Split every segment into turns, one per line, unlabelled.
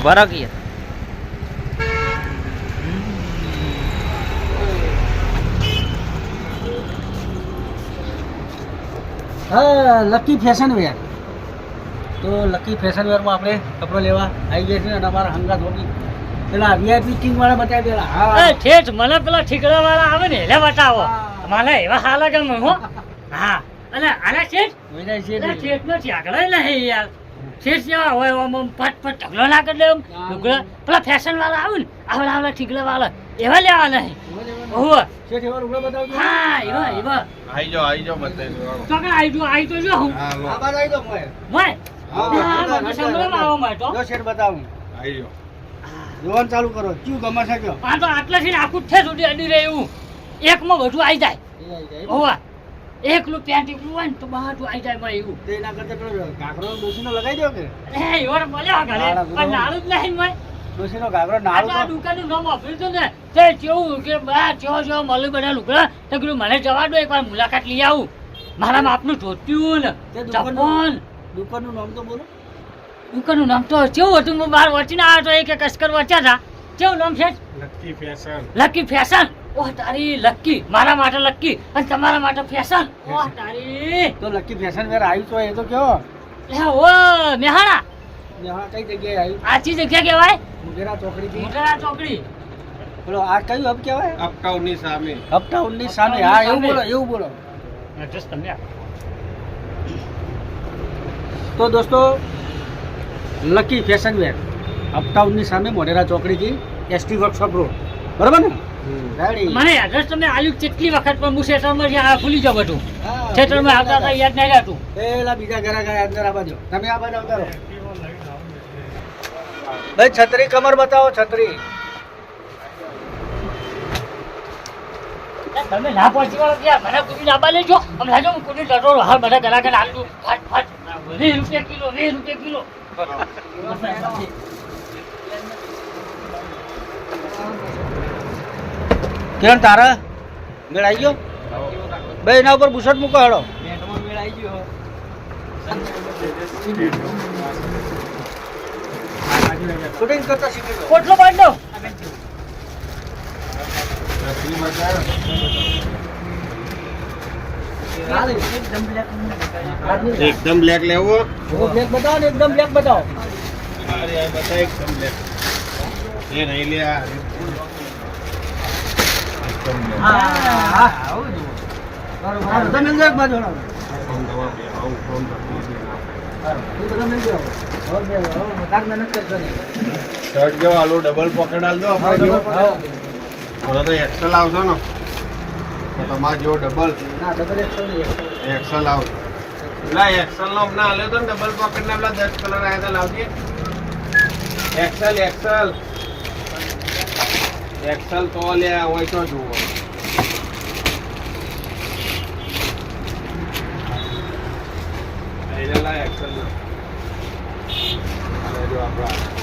ઉભા રાખીએ
હા લકી ફેશન વેર તો લકી ફેશન વેરમાં આપણે કપડો લેવા આવી ગયા છે અને અમારા હંગાત હોતી પેલા વીઆઈપી કિંગ વાળા બતાવી પેલા હા
ઠેઠ મને પેલા ઠીકડા વાળા આવે ને એટલે બતાવો મને એવા હાલ ગમે હો હા અને આના ઠેઠ
વિજય છે
ઠેઠ નો ઠાકડા નહીં યાર ઠેઠ જેવા હોય આમ ફટ ફટ ઢગલો ના કરી દે ઢગલા પેલા ફેશન વાળા આવે ને આવડા આવડા ઠીકડા વાળા એવા લેવા નહીં ઓહો
શેઠ એવા રૂપડા બતાવજો
હા એવા
આવી જાઓ બતાવી દો
તો કે આવી તો જો હું
હા લો
આ બાજુ આવી દો મોય
ભાઈ
હા,
મને સંભળામાં આવો મેં તો
જો શેઠ બતાવું
આવી જાઓ
જોવાનું ચાલુ કરો ક્યું ગમે છે કયો
આ તો આટલાથી ને આખું છે સુધી અડી રહે એવું એકમાં બધું આવી જાય હોવા એકલું પેન્ટ એકલું હોય ને તો બધું આવી જાય ભાઈ એવું
તે ના કરતા પેલો ઘાઘરો ડોસીનો લગાવી દો કે
એ ઈવર મળ્યા ઘરે પણ નાળું જ નહીં ભાઈ
ડોસીનો ઘાઘરો
આ
નાળું
તો આ દુકાનનું નામ વાપર્યું હતું ને તે કેવું કે બા જેવો મળ્યું બધા લુગડા તો કીધું મને જવા દો એકવાર મુલાકાત લઈ આવું મારા માપનું ધોતિયું ને
તે
ચપ્પલ
દુકાનનું નામ તો બોલો
દુકાનનું નામ તો કેવું હતું હું બહાર વચીને આવ્યો તો એક કસ્કર વચ્યા હતા કેવું નામ છે
લકી ફેશન
લકી ફેશન ઓહ તારી લકી મારા માટે લકી અને તમારા માટે ફેશન ઓહ તારી
તો લકી ફેશન વેર આવ્યું તો એ તો કયો
લે ઓ મેહાણા
હા કઈ જગ્યાએ આવ્યું
આછી જગ્યા કહેવાય
મુગેરા ચોકડીથી
મોટેરા ચોકડી
બોલો આ કયું હબ કહેવાય
અપટાઉનની સામે
હપ્તા 19 સામે હા એવું બોલો
એડ્રેસ તમે
તો દોસ્તો લકી ફેશન વેર અપટાઉનની સામે મોઢેરા ચોકડીથી એસટી વર્કશોપ રોડ બરાબર ને રેડી
મને એડ્રેસ તમે આલ્યું કેટલી વખત પણ હું સેટરમાં ભૂલી જાઉં બધું સેટરમાં આવતા હતા યાદ નહીં રહેતું
પેલા બીજા ઘરે ગયા અંદર આ બાજુ તમે આ બાજુ ઉતારો ભાઈ છત્રી કમર બતાવો છત્રી
તમે ના પહોંચી વાળો ત્યાં મને કુડી લાંબા લેજો અમે લાજો હું કુડી ડટો હાલ બધા ગલા ગલા આલુ ફાટ ફાટ 20 રૂપિયા કિલો 20 રૂપિયા કિલો
કિરણ તારા મેળ આવી ગયો ભાઈ એના ઉપર બુશર્ટ મૂકો હેડો શૂટિંગ કરતા શીખી ગયો
કોટલો બાંધ દો
એકદમ બ્લેક લેવો
બ્લેક બતાવો ને એકદમ બ્લેક બતાવો
અરે આ બતા એકદમ બ્લેક એ નહીં લે આ એકદમ બ્લેક
હા બધા મિલ જાય એક બાજુ હેડો બધા મિલ જાય
શર્ટ જો આલો ડબલ પોકેટ આલ દો આપણે જો ઓલા તો એક્સેલ આવશે ને તો તમારે જો ડબલ
ના ડબલ
એક્સેલ આવશે પેલા એક્સેલ નો હમણાં આલ્યો તો ને ડબલ પોકેટ ના પેલા 10 કલર આવ્યા હતા લાવજે એક્સેલ તો લે હોય તો જુઓ એક્સેલ જો આપણા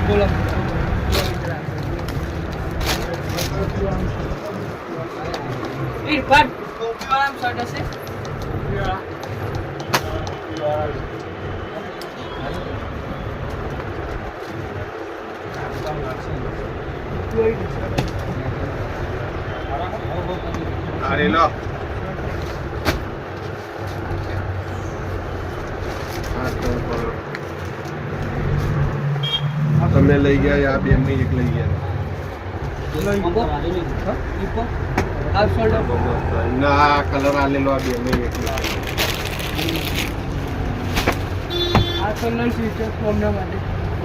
બોલો
ઇરફાન ટોપી વાળા શર્ટ હશે
અરે લો તમે લઈ ગયા આ બેન ની એક લઈ ગયા ના કલર આલેલો આ બેન ની એક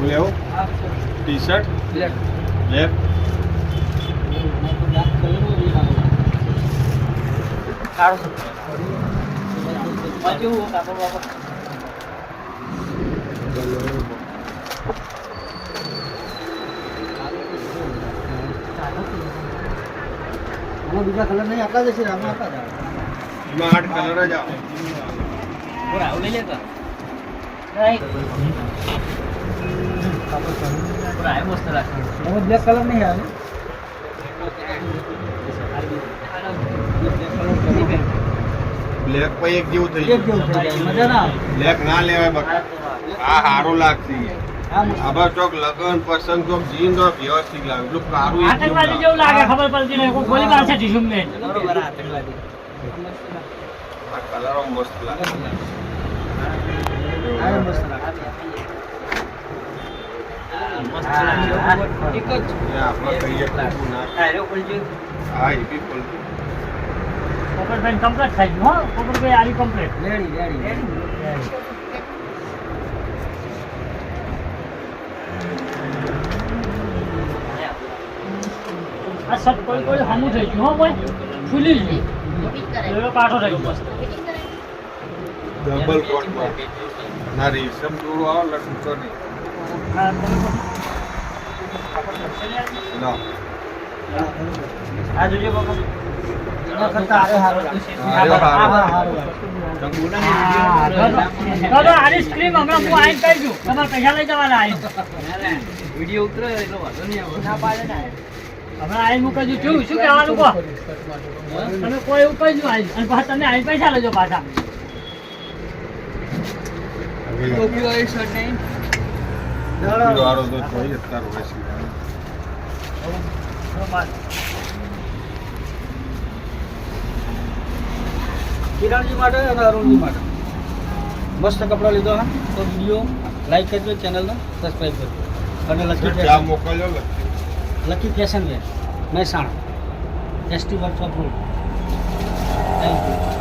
લેવો ટી શર્ટ બ્લેક
બીજા કલર નહીં આટલા જશે આમાં આટલા જ
એમાં 8 કલર જ આવે
લઈ લેતા પૂરા મસ્ત રાખવાનું
એમાં બ્લેક કલર નહીં આવે
બ્લેક પછી એક જેવું થઈ
એક જેવું થઈ જાય મજા ના આવે
બ્લેક ના લેવાય બકા આ સારું લાગશે
આ મસ્ત.
આબા ચોક લગન પ્રસંગ ચોક જીન તો વ્યવસ્થિત લાગે એટલું કારું એક
આતંકવાદી જેવું લાગે ખબર પડતી નહીં કોઈ ગોળી મારશે ઢીસુમમેન
બરોબર આ આતંકવાદી.
આ કલરો મસ્ત લાગે
આ મસ્ત લાગે.
એક જ
એ આપણે કહીએ ખોટું ના હા એ બી ખોલતું
પોપટભાઈ કમ્પ્લીટ થઈ ગયું હો પોપટભાઈ આરી કમ્પ્લીટ
રેડી.
આ શર્ટ કોઈ કોઈ હમું થઈ ગયું હો ભાઈ ફૂલી ગયું એવો કાઠો થઈ ગયો મસ્ત
ડબલ કોટ ના રેશમ દોરો આવો લટકતો નહીં
આ તમે
લો
આ જોજો બાપા
એના કરતાં આરે હારો લાગે.
આરે હારો.
આ હારો લાગે.
તો આઈસ્ક્રીમ હમણાં હું આઈને કહી દઉં તમારે પૈસા લઈ જવાના આઈ
વિડીયો ઉતરે એટલો વાંધો નહીં આવે.
હમણાં આઈને મૂકી દઉં છું શું કહેવાનું કહો તમે કોઈ એવું કહી દઉં આઈ અને પાછા તમે આઈને પૈસા લેજો પાછા
વાળો તો થોડી અત્યાર હોય છે
કિરણજી માટે અને અરુણજી માટે મસ્ત કપડાં લીધો હા તો વિડીયો લાઈક કરજો ચેનલને સબસ્ક્રાઈબ કરજો અને લકી
ચા
ફેશન
મોકલજો ને
lucky fashion wear Mahesana ST workshop road thank you.